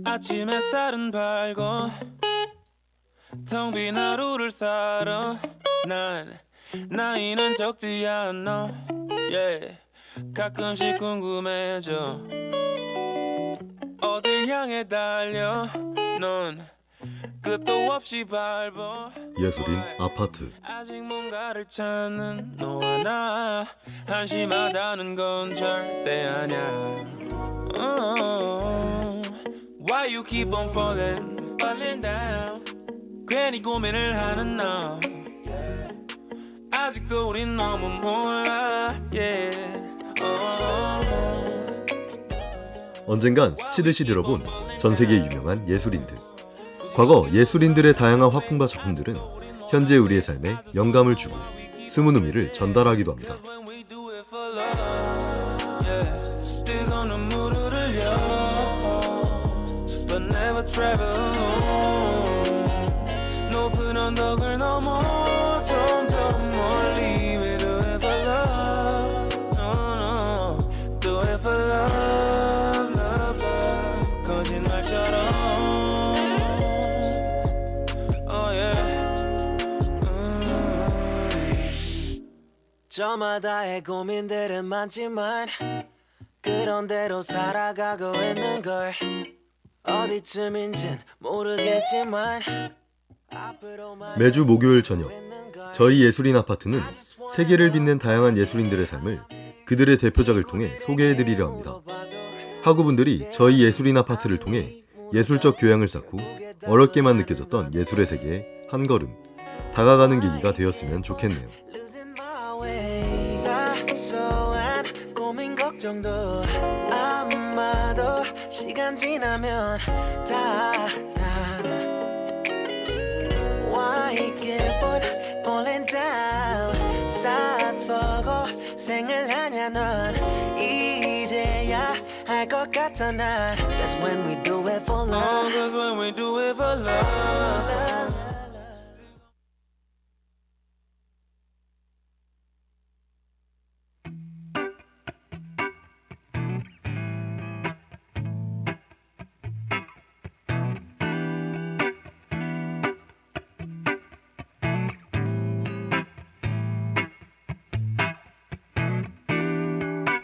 아침 햇살은 밝고 텅 빈 하루를 살아 난 나이는 적지 않아 yeah. 가끔씩 궁금해져 어딜 향해 달려 넌 끝도 없이 밟아 예술인 아파트. 아직 뭔가를 찾는 너와 나 한심하다는 건 절대 아냐 Why you keep on falling down 괜히 고민을 하는 너 아직도 우린 너무 몰라 yeah. 언젠간 스치듯이 들어본 전세계 유명한 예술인들. 과거 예술인들의 다양한 화풍과 작품들은 현재 우리의 삶에 영감을 주고 숨은 의미를 전달하기도 합니다. 저마다의 고민들은 많지만 그런 대로 살아가고 있는 걸 어디쯤인진 모르겠지만 매주 목요일 저녁 저희 예술인 아파트는 세계를 빛낸 다양한 예술인들의 삶을 그들의 대표작을 통해 소개해드리려 합니다. 학우분들이 저희 예술인 아파트를 통해 예술적 교양을 쌓고 어렵게만 느껴졌던 예술의 세계에 한 걸음 다가가는 계기가 되었으면 좋겠네요. 사소한 고민 걱정도 아마도 시간 지나면 다 Why keep on falling down 사서고 생을 하냐 넌 이제야 할 것 같아 난 That's when we do it for love That's when we do it for love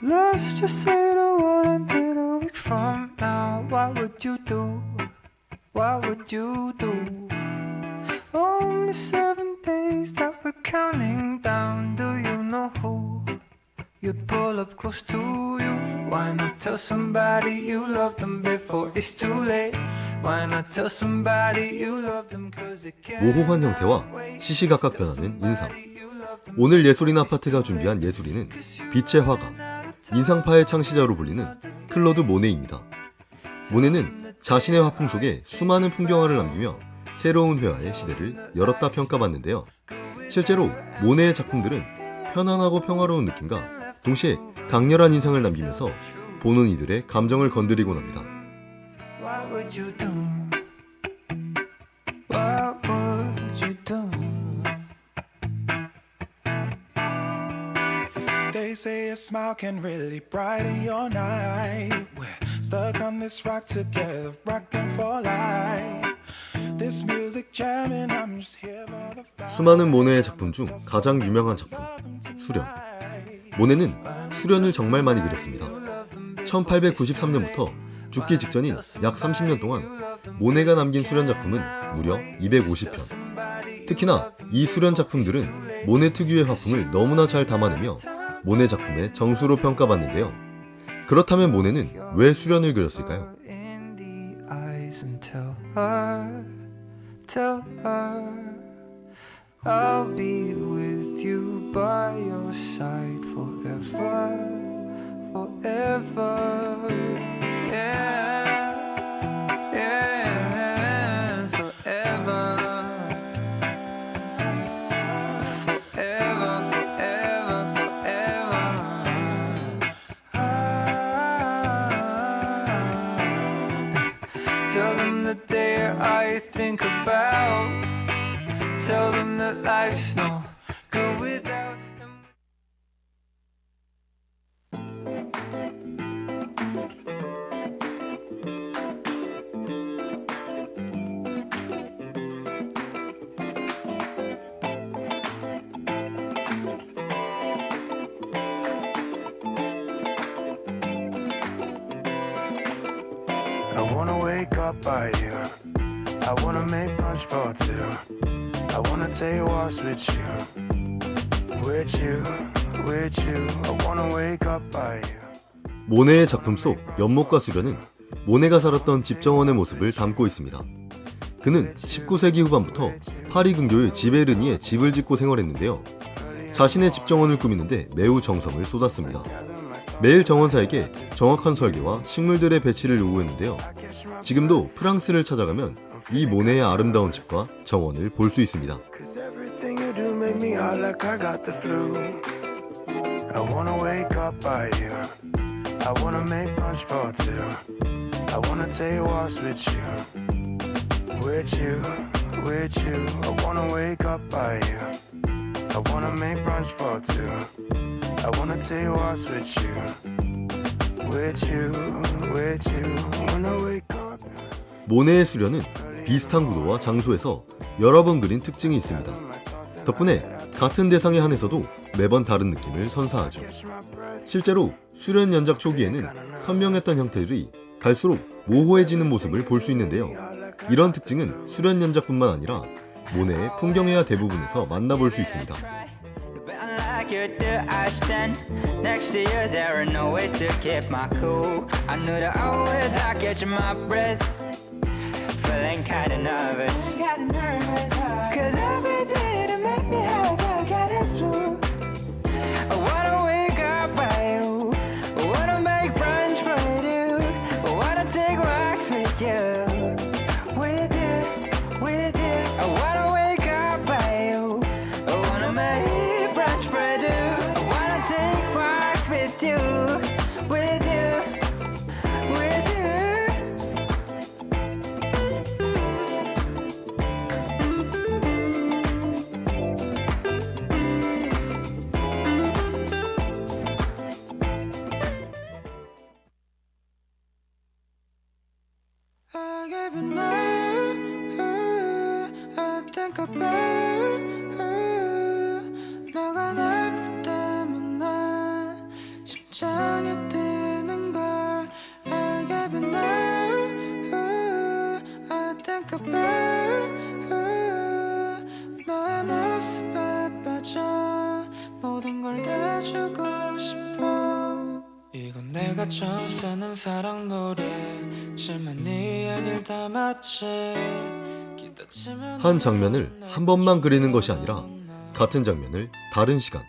Let's just say the word and then a week from now what would you do? What would you do? Only 7 days that we're counting down. Do you know who you'd pull up close to you? Why not tell somebody you love them before it's too late? Why not tell somebody you love them cause it can't 모호한 형태와 시시각각 변하는 인상. 오늘 예술인 아파트가 준비한 예술인은 빛의 화가, 인상파의 창시자로 불리는 클로드 모네입니다. 모네는 자신의 화풍 속에 수많은 풍경화를 남기며 새로운 회화의 시대를 열었다 평가받는데요. 실제로 모네의 작품들은 편안하고 평화로운 느낌과 동시에 강렬한 인상을 남기면서 보는 이들의 감정을 건드리곤 합니다. What would you do? What would you do? They say a smile can really brighten your night. We're stuck on this rock together, rocking for life. This music jamming, I'm just here for the vibe. 수많은 모네의 작품 중 가장 유명한 작품, 수련. 모네는 수련을 정말 많이 그렸습니다. 1893년부터 죽기 직전인 약 30년 동안 모네가 남긴 수련 작품은 무려 250편. 특히나 이 수련 작품들은 모네 특유의 화풍을 너무나 잘 담아내며 모네 작품의 정수로 평가받는데요. 그렇다면 모네는 왜 수련을 그렸을까요? In the eyes and tell her I'll be with you by your side forever, forever. Yeah, yeah, forever. Forever, forever, forever. Tell them that they're I think about. Tell them that life's no good without. I wanna wake up by you. I wanna make brunch for two. I wanna take walks with you. With you, with you. I wanna wake up by you. 모네의 작품 속 연못과 수련은 모네가 살았던 집 정원의 모습을 담고 있습니다. 그는 19세기 후반부터 파리 근교의 지베르니에 집을 짓고 생활했는데요. 자신의 집 정원을 꾸미는데 매우 정성을 쏟았습니다. 매일 정원사에게 정확한 설계와 식물들의 배치를 요구했는데요. 지금도 프랑스를 찾아가면 이 모네의 아름다운 집과 정원을 볼 수 있습니다. Cause everything you do make me out like I got the flu. I wanna wake up by you. I wanna make brunch for two. I wanna take walks with you. With you, with you. I wanna wake up by you. I wanna make brunch for two. I wanna take walks with you. With you, with you. I wanna wake up. 모네의 수련은 비슷한 구도와 장소에서 여러 번 그린 특징이 있습니다. 덕분에 같은 대상에 한해서도 매번 다른 느낌을 선사하죠. 실제로 수련 연작 초기에는 선명했던 형태들이 갈수록 모호해지는 모습을 볼 수 있는데요. 이런 특징은 수련 연작뿐만 아니라 모네의 풍경회화 대부분에서 만나볼 수 있습니다. Like you do, I stand next to you. There are no ways to keep my cool. I knew that always I catch my breath, feeling kinda nervous. Cause everything to make me high, I got it through. I wanna wake up by you. I wanna make brunch for you. I wanna take walks with you. With you, with you. I wanna wake up by you. I wanna make brunch for you. I wanna take walks with you. With you, with you. I gave you night. I think about 너가 날 볼 때마다 심장이 뛰는 걸. I gave you night. I think about 너의 모습에 빠져 모든 걸 다 주고 싶어. 이건 내가 처음 쓰는 사랑 노래지만 네 얘기를 담았지. 한 장면을 한 번만 그리는 것이 아니라 같은 장면을 다른 시간,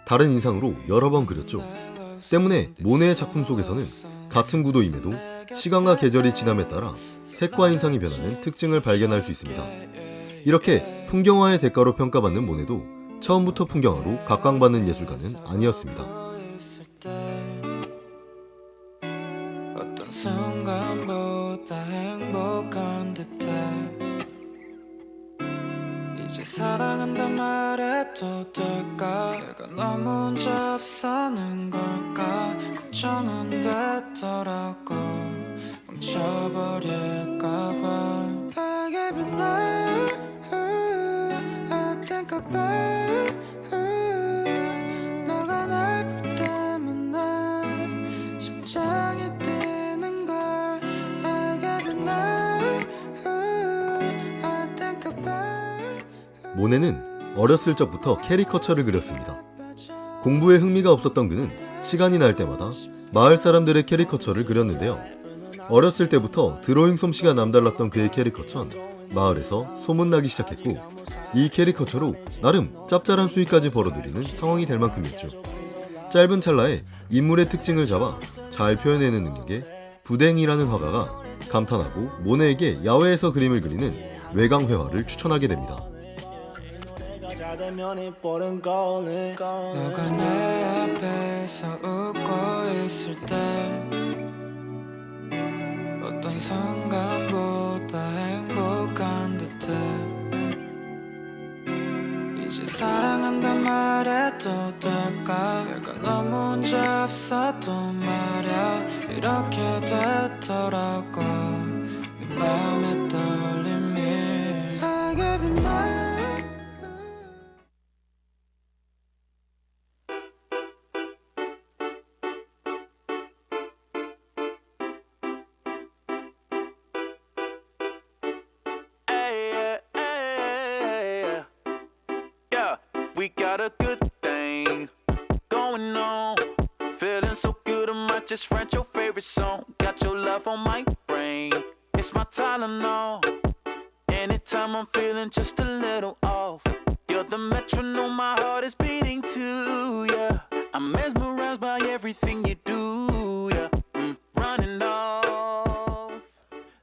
다른 인상으로 여러 번 그렸죠. 때문에 모네의 작품 속에서는 같은 구도임에도 시간과 계절이 지남에 따라 색과 인상이 변하는 특징을 발견할 수 있습니다. 이렇게 풍경화의 대가로 평가받는 모네도 처음부터 풍경화로 각광받는 예술가는 아니었습니다. 어떤 순간보다 행복한 듯해. 이제 사랑한단 말해도 될까? 내가 너무 혼자 앞서는 걸까? 걱정은 되더라고. 멈춰버릴까봐. I gave you night. I think about 너가 날 볼 때마다 심장이 뛰는 걸. I gave you night. I think about 모네는 어렸을 적부터 캐리커처를 그렸습니다. 공부에 흥미가 없었던 그는 시간이 날 때마다 마을 사람들의 캐리커처를 그렸는데요. 어렸을 때부터 드로잉 솜씨가 남달랐던 그의 캐리커처는 마을에서 소문나기 시작했고, 이 캐리커처로 나름 짭짤한 수익까지 벌어들이는 상황이 될 만큼이었죠. 짧은 찰나에 인물의 특징을 잡아 잘 표현해내는 능력에 부댕이라는 화가가 감탄하고 모네에게 야외에서 그림을 그리는 외강회화를 추천하게 됩니다. 너가 내 앞에서 웃고 있을 때 어떤 순간보다 행복한 듯해. 이제 사랑한단 말해도 될까? 내가 너무 혼자 앞서도 말야 이렇게 되더라고. 네 맘에 떨림이 I gave you night. we got a good thing going on. Feeling so good, I might just write your favorite song. Got your love on my brain, it's my Tylenol. Anytime I'm feeling just a little off, you're the metronome my heart is beating to, yeah. I'm mesmerized by everything you do, yeah. Running off.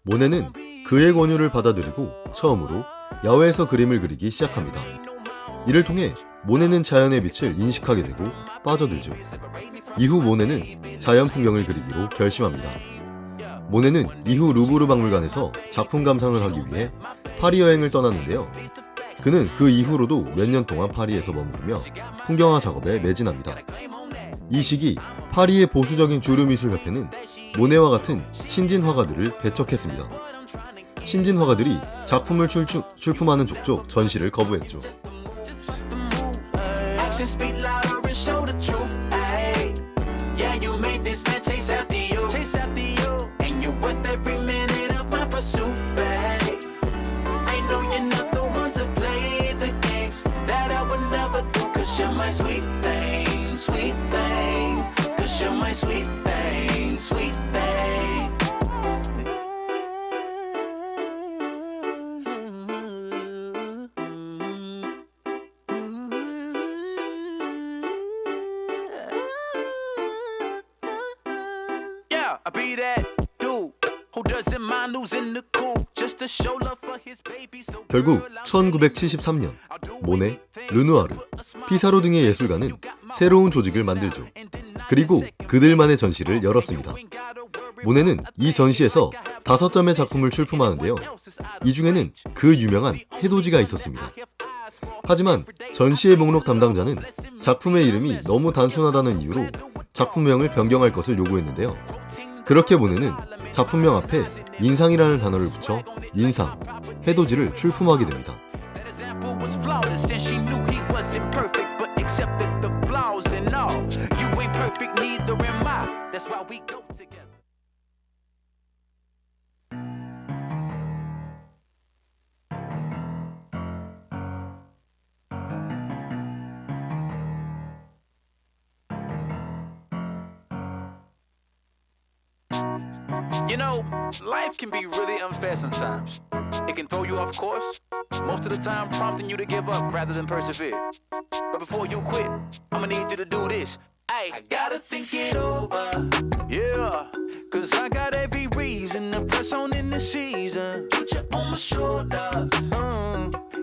모네는 그의 권유를 받아들이고 처음으로 야외에서 그림을 그리기 시작합니다. 이를 통해 모네는 자연의 빛을 인식하게 되고 빠져들죠. 이후 모네는 자연 풍경을 그리기로 결심합니다. 모네는 이후 루브르 박물관에서 작품 감상을 하기 위해 파리 여행을 떠났는데요. 그는 그 이후로도 몇 년 동안 파리에서 머무르며 풍경화 작업에 매진합니다. 이 시기 파리의 보수적인 주류미술협회는 모네와 같은 신진 화가들을 배척했습니다. 신진 화가들이 작품을 출품하는 족족 전시를 거부했죠. Actions speak louder and show the truth. Ay, yeah, you made this man chase after you, and you're worth every minute of my pursuit, babe. I know you're not the one to play the games that I would never do, 'cause you're my sweet thing, 'cause you're my sweet thing, sweet thing. Yeah, I be that dude who doesn't mind losing the cool just to show love for his baby. So 결국 1973년 모네, 르누아르, 피사로 등의 예술가는 새로운 조직을 만들죠. 그리고 그들만의 전시를 열었습니다. 모네는 이 전시에서 5점의 작품을 출품하는데요. 이 중에는 그 유명한 해돋이가 있었습니다. 하지만 전시의 목록 담당자는 작품의 이름이 너무 단순하다는 이유로 작품명을 변경할 것을 요구했는데요. 그렇게 모네는 작품명 앞에 인상이라는 단어를 붙여 인상, 해돋이를 출품하게 됩니다. that example was flawless, and she knew he wasn't perfect, but accepted the flaws and all. You ain't perfect, neither am I. That's why we go together. You know, life can be really unfair sometimes. It can throw you off course, most of the time prompting you to give up rather than persevere. But before you quit, I'ma need you to do this. Ay, I gotta think it over. Yeah, 'cause I got every reason to press on in the season. Put you on my shoulders.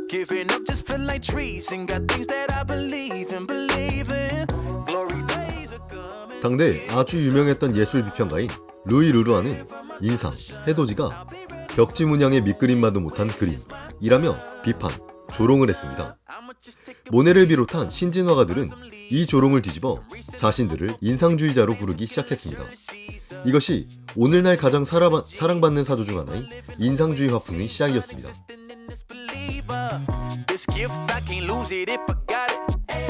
Giving up just feel like treason. Got things that I believe in. Glory days are coming. 당대 아주 유명했던 예술 비평가인 루이 르누아는 인상, 해돋이가 벽지 문양의 밑그림만도 못한 그림이라며 비판, 조롱을 했습니다. 모네를 비롯한 신진 화가들은 이 조롱을 뒤집어 자신들을 인상주의자로 부르기 시작했습니다. 이것이 오늘날 가장 사랑받는 사조 중 하나인 인상주의 화풍의 시작이었습니다. This gift, I can't lose it if I got it.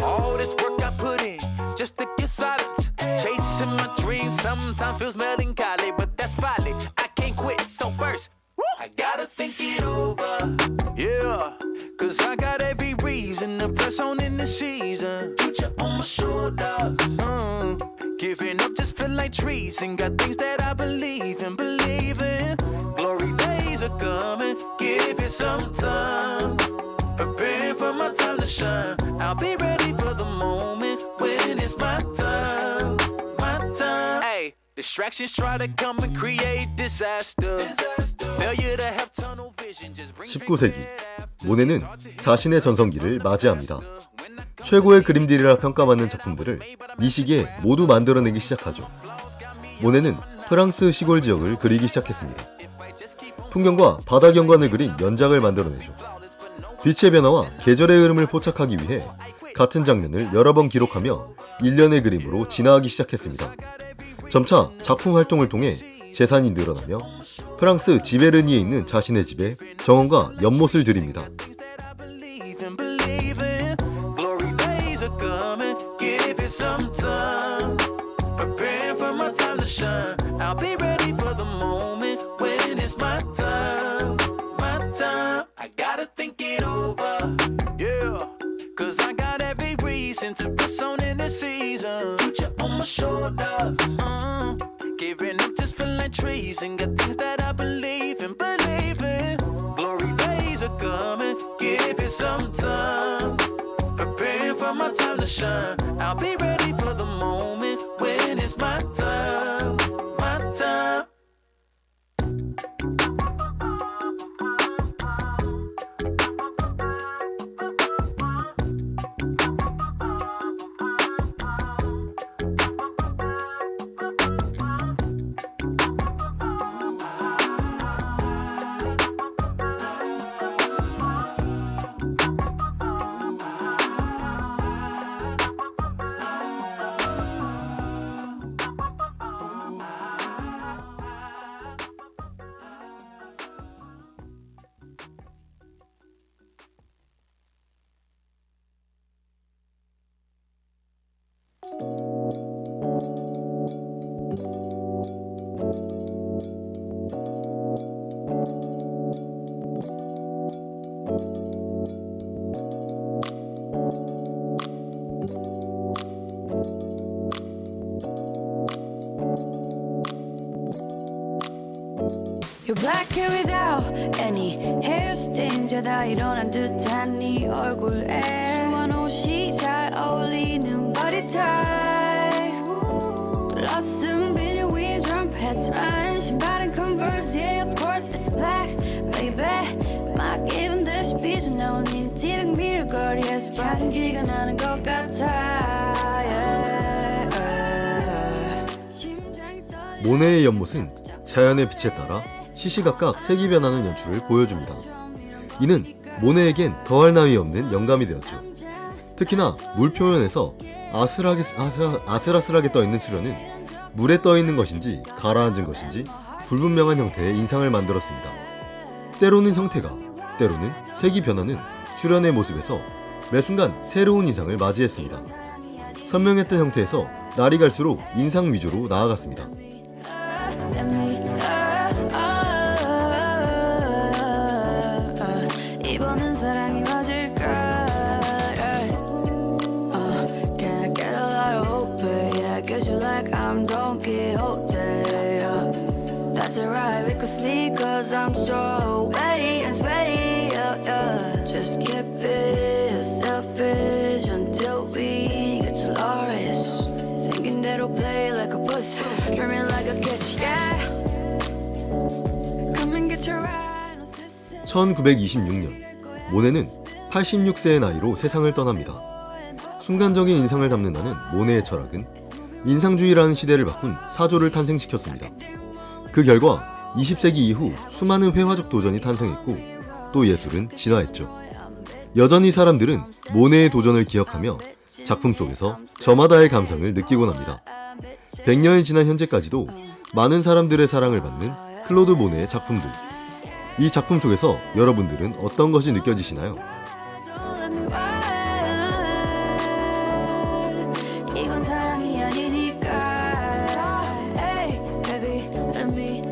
All this work I put in just to get silence. Chasing my dreams sometimes feels melancholy, but that's folly. I can't quit, so first, I gotta think it over. Yeah, 'cause I got every reason to press on in the season. Put you on my shoulders. Giving up just feel like treason. Got things that I believe in. Glory days are coming, give it some time. Preparing for my time to shine. I'll be ready for the moment when it's my time. Hey, distractions try to come and create disaster. Failure to have tunnel vision just brings 19세기, 모네는 자신의 전성기를 맞이합니다. 최고의 그림들이라 평가받는 작품들을 이 시기에 모두 만들어내기 시작하죠. 모네는 프랑스 시골 지역을 그리기 시작했습니다. 풍경과 바다 경관을 그린 연작을 만들어내죠. 빛의 변화와 계절의 흐름을 포착하기 위해 같은 장면을 여러 번 기록하며 일련의 그림으로 진화하기 시작했습니다. 점차 작품 활동을 통해 재산이 늘어나며 프랑스 지베르니에 있는 자신의 집에 정원과 연못을 들입니다. Glory days are coming, give it some time. Preparing for my time to shine. I'll be ready for the moment when it's my time. I gotta think it over. Yeah, 'cause I got every my shoulders. Giving up just feel like trees and got things that I believe in. Glory days are coming, give it some time. Preparing for my time to shine. I'll be ready for the moment when it's my time, my time. You're black hair without any hair stains. 야다 일어난 듯한 네 얼굴에 수원 옷이 잘 어울리는 body type. Blossom 비늘 위에 trumpets 안 신발은 Converse. Yeah, of course it's black, baby. 막 입은 듯이 삐져나온 네 뒤백 미러거리에서 발기가 나는 것 같아. Yeah. 심장이 떨려. 모네의 연못은 자연의 빛에 따라 시시각각 색이 변하는 연출을 보여줍니다. 이는 모네에겐 더할 나위 없는 영감이 되었죠. 특히나 물 표면에서 아슬아슬하게 떠있는 수련은 물에 떠있는 것인지 가라앉은 것인지 불분명한 형태의 인상을 만들었습니다. 때로는 형태가, 때로는 색이 변하는 수련의 모습에서 매 순간 새로운 인상을 맞이했습니다. 선명했던 형태에서 날이 갈수록 인상 위주로 나아갔습니다. 이번엔 사랑이 맞을까? Can I get a lot of hope? Yeah, I guess you like I'm Don Quixote. That's alright, we could sleep 'cause I'm so ready and sweaty. Just keep it selfish until we get to Loris. Thinking that we'll play like a pussy, dreaming like a catch, yeah. Come and get your ride on this. 1926년 모네는 86세의 나이로 세상을 떠납니다. 순간적인 인상을 담는다는 모네의 철학은 인상주의라는 시대를 바꾼 사조를 탄생시켰습니다. 그 결과 20세기 이후 수많은 회화적 도전이 탄생했고 또 예술은 진화했죠. 여전히 사람들은 모네의 도전을 기억하며 작품 속에서 저마다의 감상을 느끼곤 합니다. 100년이 지난 현재까지도 많은 사람들의 사랑을 받는 클로드 모네의 작품들. 이 작품 속에서 여러분들은 어떤 것이 느껴지시나요? 이건 사랑이 아니니까. Hey, baby, let me.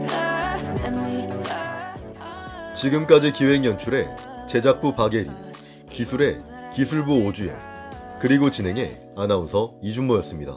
지금까지 기획 연출의 제작부 박예리, 기술의 기술부 오주영, 그리고 진행의 아나운서 이준모였습니다.